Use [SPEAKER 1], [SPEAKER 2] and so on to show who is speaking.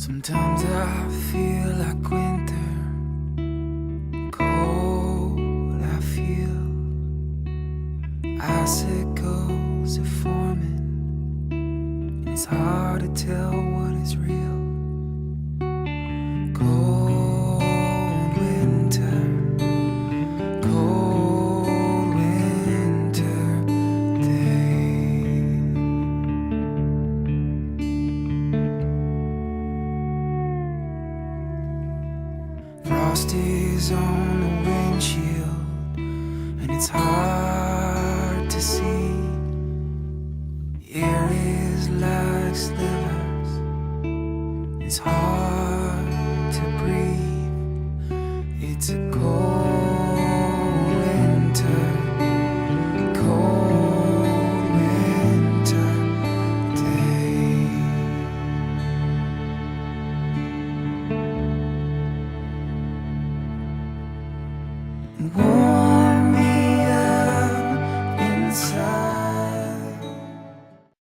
[SPEAKER 1] Sometimes I feel like winter, cold I feel, icicles are forming, and it's hard to tell what is real. Cold winter, cold winter day. Frost is on the windshield, and it's hard to see. The air is like slivers, it's hard to breathe. It's a cold winter, cold winter day. And